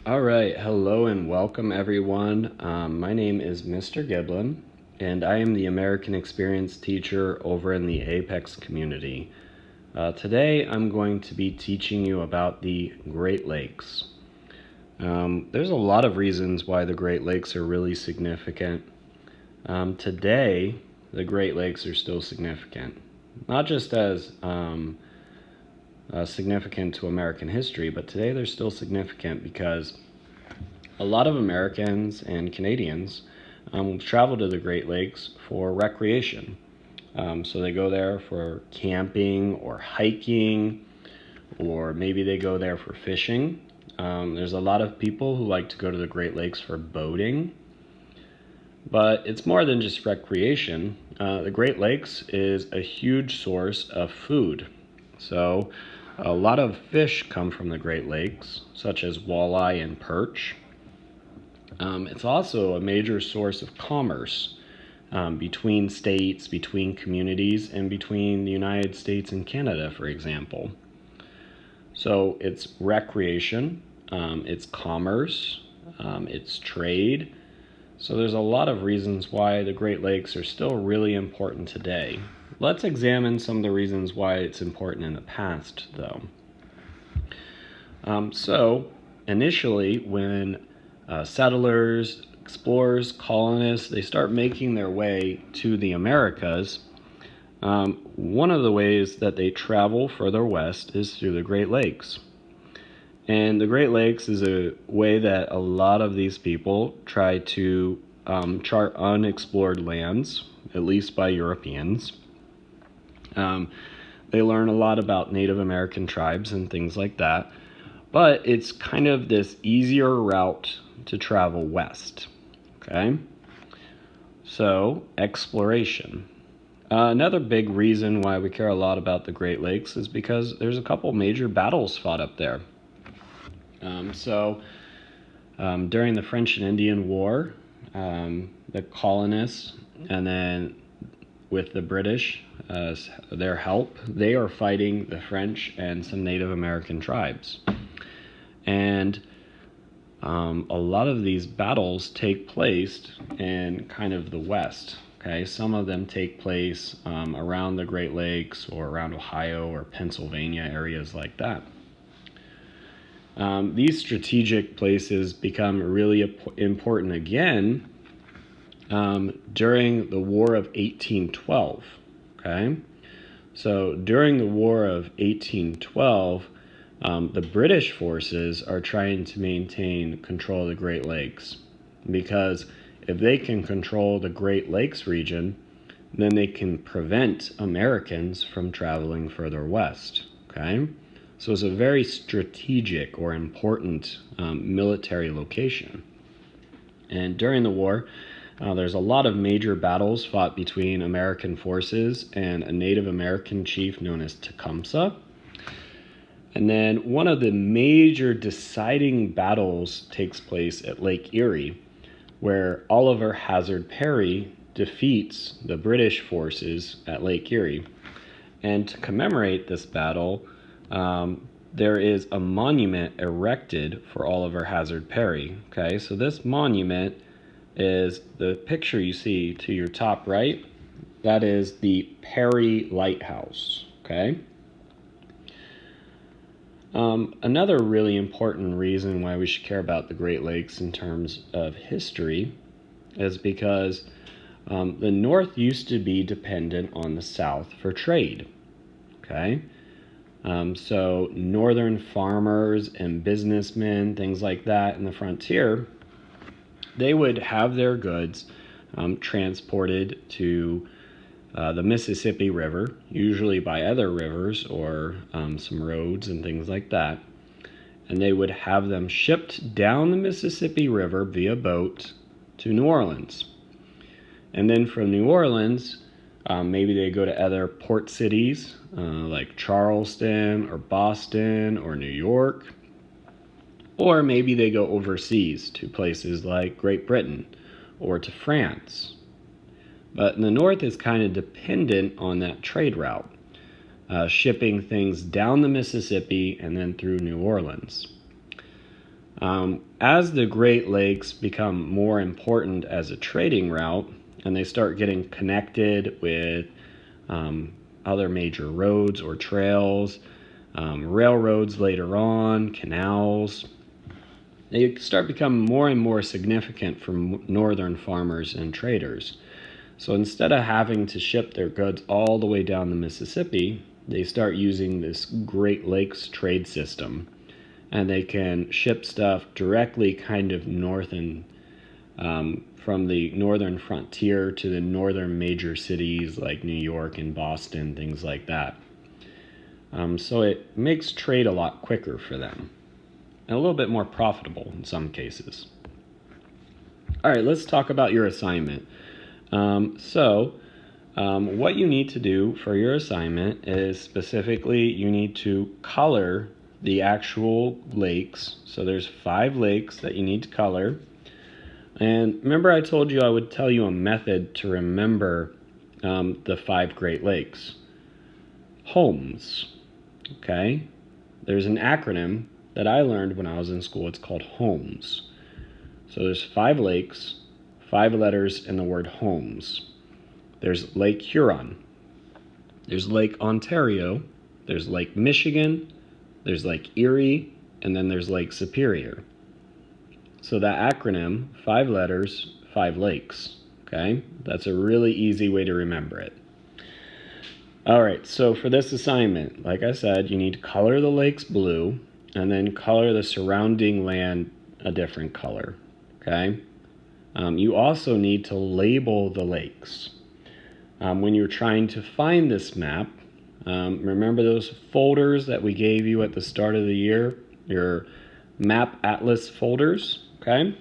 All right, hello and welcome everyone. My name is Mr. Giblin, and I am the American Experience teacher over in the Apex community. Today I'm going to be teaching you about the Great Lakes. There's a lot of reasons why the Great Lakes are really significant. Today, the Great Lakes are still significant, not just as significant to American history, but today they're still significant because a lot of Americans and Canadians travel to the Great Lakes for recreation. So they go there for camping or hiking, or maybe they go there for fishing. There's a lot of people who like to go to the Great Lakes for boating, but it's more than just recreation. The Great Lakes is a huge source of food. So a lot of fish come from the Great Lakes, such as walleye and perch. It's also a major source of commerce between states, between communities, and between the United States and Canada, for example. So it's recreation, it's commerce, it's trade. So there's a lot of reasons why the Great Lakes are still really important today. Let's examine some of the reasons why it's important in the past, though. So initially, when settlers, explorers, colonists, they start making their way to the Americas, one of the ways that they travel further west is through the Great Lakes. And the Great Lakes is a way that a lot of these people try to chart unexplored lands, at least by Europeans. They learn a lot about Native American tribes and things like that. But it's kind of this easier route to travel west, okay? So, exploration. Another big reason why we care a lot about the Great Lakes is because there's a couple major battles fought up there. During the French and Indian War, the colonists, and then with the British, their help, they are fighting the French and some Native American tribes. And a lot of these battles take place in kind of the West. Okay, some of them take place around the Great Lakes or around Ohio or Pennsylvania, areas like that. These strategic places become really important again during the War of 1812. Okay, so during the War of 1812, the British forces are trying to maintain control of the Great Lakes, because if they can control the Great Lakes region, then they can prevent Americans from traveling further west. Okay, so it's a very strategic or important military location. And during the war, there's a lot of major battles fought between American forces and a Native American chief known as Tecumseh. And then one of the major deciding battles takes place at Lake Erie, where Oliver Hazard Perry defeats the British forces at Lake Erie. And to commemorate this battle, there is a monument erected for Oliver Hazard Perry. Okay, so this monument is the picture you see to your top right. That is the Perry Lighthouse. Okay. Another really important reason why we should care about the Great Lakes in terms of history is because the North used to be dependent on the South for trade. Okay, so northern farmers and businessmen, things like that in the frontier, they would have their goods transported to the Mississippi River, usually by other rivers or some roads and things like that. And they would have them shipped down the Mississippi River via boat to New Orleans. And then from New Orleans, maybe they go to other port cities like Charleston or Boston or New York. Or maybe they go overseas to places like Great Britain or to France. But the North is kind of dependent on that trade route, shipping things down the Mississippi and then through New Orleans. As the Great Lakes become more important as a trading route and they start getting connected with other major roads or trails, railroads later on, canals, they start becoming more and more significant for northern farmers and traders. So instead of having to ship their goods all the way down the Mississippi, they start using this Great Lakes trade system. And they can ship stuff directly kind of north and from the northern frontier to the northern major cities like New York and Boston, things like that. So it makes trade a lot quicker for them and a little bit more profitable in some cases. All right, let's talk about your assignment. What you need to do for your assignment is specifically you need to color the actual lakes. So there's 5 lakes that you need to color. And remember I told you I would tell you a method to remember the 5 Great Lakes. HOMES. Okay? There's an acronym that I learned when I was in school. It's called HOMES. So there's 5 lakes, 5 letters in the word HOMES. There's Lake Huron. There's Lake Ontario. There's Lake Michigan. There's Lake Erie, and then there's Lake Superior. So that acronym, 5 letters, 5 lakes, okay? That's a really easy way to remember it. All right, so for this assignment, like I said, you need to color the lakes blue, and then color the surrounding land a different color, okay? You also need to label the lakes. When you're trying to find this map, remember those folders that we gave you at the start of the year? Your map atlas folders, okay?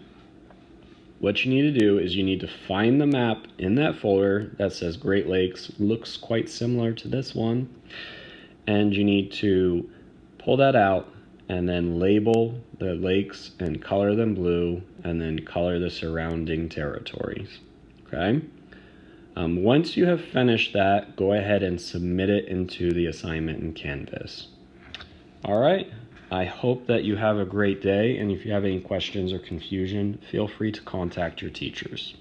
What you need to do is you need to find the map in that folder that says Great Lakes. Looks quite similar to this one. And you need to pull that out and then label the lakes and color them blue and then color the surrounding territories, okay? Once you have finished that, go ahead and submit it into the assignment in Canvas. All right, I hope that you have a great day, and if you have any questions or confusion, feel free to contact your teachers.